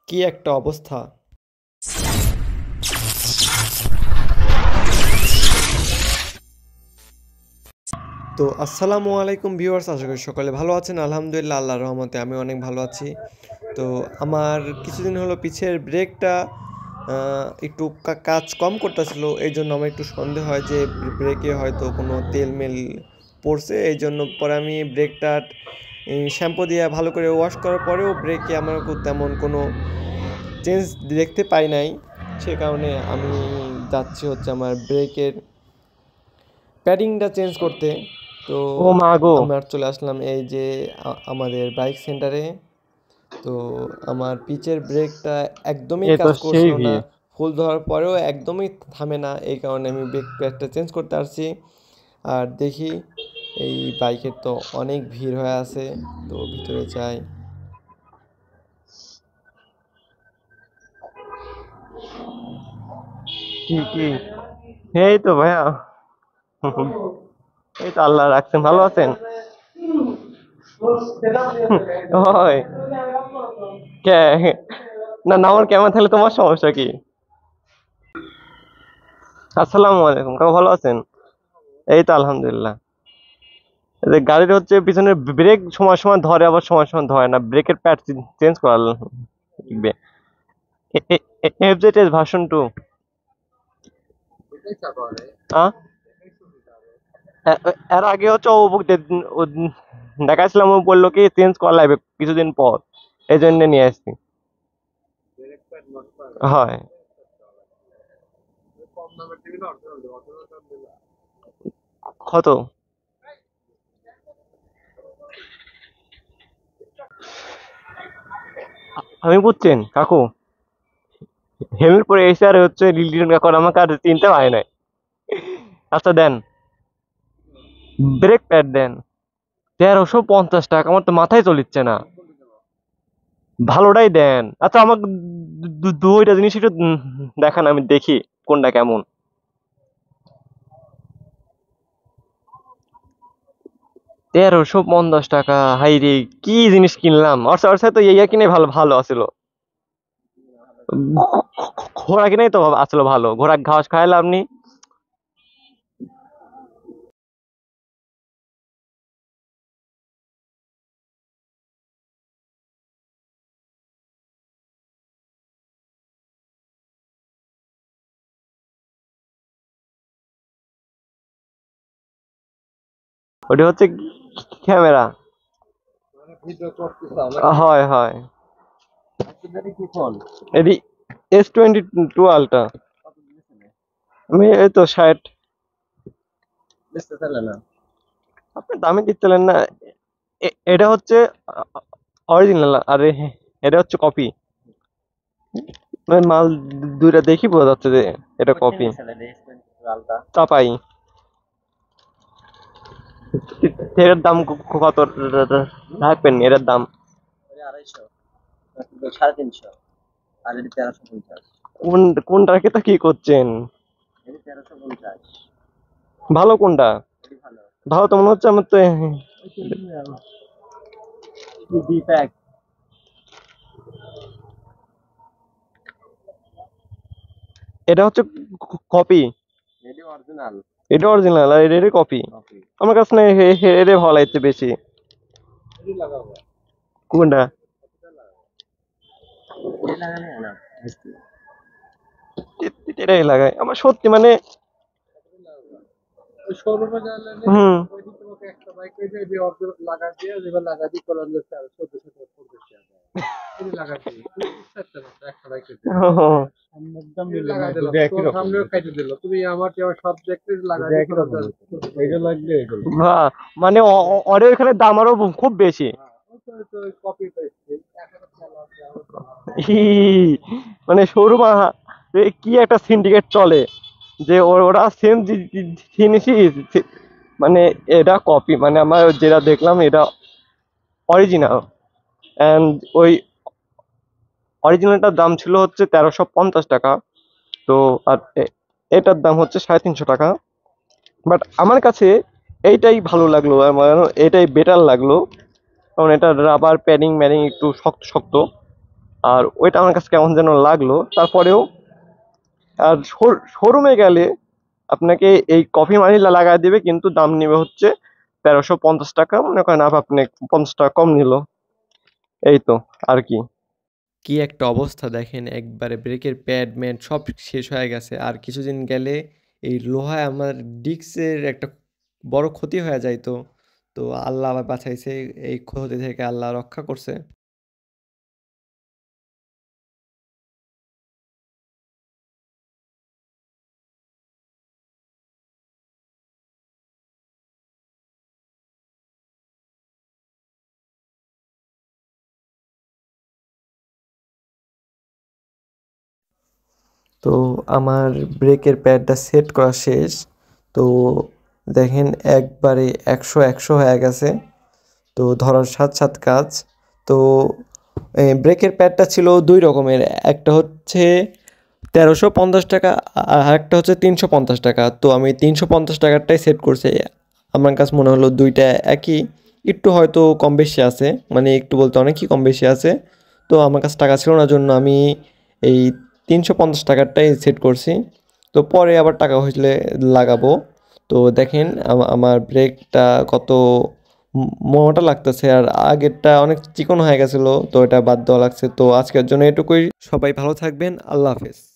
কি একটা অবস্থা। তো আসসালামু আলাইকুম ভিউয়ার্স, আশা করি সকলে ভালো আছেন। আলহামদুলিল্লাহ, আল্লাহর রহমতে আমি অনেক ভালো আছি। তো আমার কিছুদিন হলো পিছের ব্রেকটা একটু কাজ কম করতেছিল, এই জন্য আমার একটু সন্দেহ হয় যে ব্রেকে হয়তো কোনো তেল মেল পড়ছে। এই জন্য পরে আমি ব্রেকটা শ্যাম্পু দিয়ে ভালো করে ওয়াশ করার পরেও ব্রেকে আমার তেমন কোনো চেঞ্জ দেখতে পাই নাই। সে কারণে আমি যাচ্ছি হচ্ছে আমার ব্রেকের প্যাডিংটা চেঞ্জ করতে। তো ও মা গো। আমার চলে আসলাম এই যে আমাদের বাইক সেন্টারে। তো আমার পিচের ব্রেকটা একদমই এ তো কাজ সেই করছিল না, ভিড়। ফুল ধরার পরেও একদমই থামে না। এই কারণে আমি ব্রেক প্যাডটা চেঞ্জ করতে আসছি। আর দেখি এই বাইকের তো অনেক ভিড় হয়ে আছে, তো ভিতরে যাই। কি কি? এই তো ভাইয়া। এই তো আল্লাহ রাখছেন, ভালো আছেন? হয় কে? না না, আমার কেমন থাকলে তোমার সমস্যা কি? আসসালামু আলাইকুম, কাকু ভালো আছেন? এই তো আলহামদুলিল্লাহ। এই যে গাড়ির হচ্ছে পিছনের ব্রেক সময় সময় ধরে, আবার সময় সময় ধরে না, ব্রেকের প্যাড চেঞ্জ করা লাগবে। FZ S version 2। হ্যাঁ, এর আগে হচ্ছে ও দেখাইছিলাম, ও বললো কি চেঞ্জ করা লাগবে কিছুদিন পর, এই জন্য নিয়ে আসছি। হয়। কত? আমি বুঝছেন কাকু, হেলমেট পরে এসে আর হচ্ছে লিলিয়ন কাকু আমাকে আর চিনতে পারে নাই। আচ্ছা দেন, ব্রেক প্যাড দেন। 1350 টাকা, আমার তো মাথায় চলিচ্ছে না। ভালোটাই দেন। আচ্ছা আমাকে দুইটা জিনিস একটু দেখান, আমি দেখি কোনটা কেমন। 1350 টাকা, হাই রে, কি জিনিস কিনলাম। ওর সাথে তো ইয়া কিনে ভালো ভালো আছিল। ঘোড়া কিনেই তো আসলে ভালো, ঘোড়া ঘাস খাইলে আপনি। ওটা হচ্ছে ক্যামেরা। হয় হয়। এটি S22 আলট্রা। আমি এই তো 60। আপনি দামে দিচ্ছিলেন না। এটা হচ্ছে অরিজিনাল, আরে এটা হচ্ছে কপি। মানে মাল দুইটা দেখি বোঝা যাচ্ছে যে এটা কপি। চাপাই। এটার দাম কত রাখবেন? এটার দাম কোনটার কে তা কি করছেন? ভালো কোনটা? ভালো তো মনে হচ্ছে আমার তো। এটা হচ্ছে কপি, এটা অরিজিনাল আর এটা কপি। আমার কাছে না এটা ভালো লাগছে বেশি। কোনটা? এটাই লাগাই আমার সত্যি, মানে হুম। মানে ওদের এখানে দাম আরো খুব বেশি। হি, মানে শোরুম কি একটা সিন্ডিকেট চলে, যে ওরা সেম জিনিসই, মানে এটা কপি, মানে আমার যেটা দেখলাম এটা অরিজিনাল। অ্যান্ড ওই অরিজিনালটার দাম ছিল হচ্ছে 1350 টাকা। তো আর এটার দাম হচ্ছে 350 টাকা। বাট আমার কাছে এইটাই ভালো লাগলো, আমার এটাই বেটার লাগলো। কারণ এটা রাবার প্যাডিং ম্যাডিং একটু শক্ত শক্ত। আর ওইটা আমার কাছে কেমন যেন লাগলো। তারপরেও আর শোরুমে গেলে আপনাকে এই কফি মানিলা লাগাই দিবে, কিন্তু দাম নিবে হচ্ছে 1350 টাকা। মনে করেন আপনি 50 টাকা কম নিল, এই তো আর কি। কি একটা অবস্থা দেখেন, একবারে ব্রেকের প্যাড ম্যাড সব শেষ হয়ে গেছে। আর কিছুদিন গেলে এই লোহায় আমার ডিস্কের একটা বড় ক্ষতি হয়ে যায়। তো তো আল্লাহ আবার বাঁচাইছে, এই ক্ষতি থেকে আল্লাহ রক্ষা করছে। তো আমার ব্রেকের প্যাডটা সেট করা শেষ। তো দেখেন একবারে 100 হয়ে গেছে। তো ধরার সাথ সাথ কাজ। তো ব্রেকের প্যাডটা ছিল দুই রকমের, একটা হচ্ছে 1350 টাকা আর একটা হচ্ছে 350 টাকা। তো আমি 350 টাকারটাই সেট করছি। আমার কাছে মনে হলো দুইটা একই, একটু হয়তো কম বেশি আছে, মানে একটু বলতে অনেকই কম বেশি আছে। তো আমার কাছে টাকা ছিল না জন্য আমি এই 350 টাকারটাই সেট করছি। তো পরে আবার টাকা হইলে লাগাবো। তো দেখেন আমার ব্রেকটা কত মোটা লাগতেছে, আর আগেরটা অনেক চিকন হয়ে গেছিলো, তো এটা বাদ দেওয়া লাগছে। তো আজকের জন্য এটুকুই। সবাই ভালো থাকবেন, আল্লাহ হাফেজ।